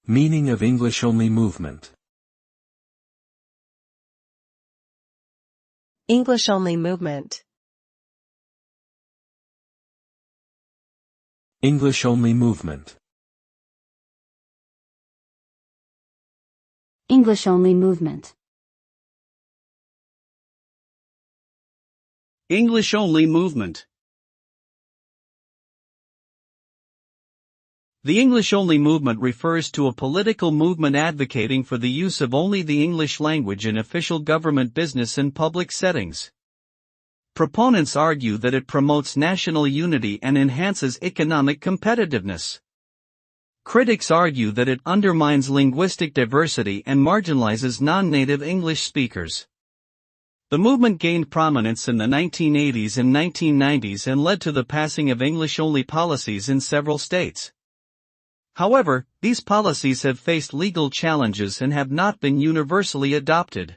Meaning of English-only movement. English-only movement. English-only movement. English-only movement. English-only movement. The English-only movement refers to a political movement advocating for the use of only the English language in official government business and public settings. Proponents argue that it promotes national unity and enhances economic competitiveness. Critics argue that it undermines linguistic diversity and marginalizes non-native English speakers. The movement gained prominence in the 1980s and 1990s and led to the passing of English-only policies in several states. However, these policies have faced legal challenges and have not been universally adopted.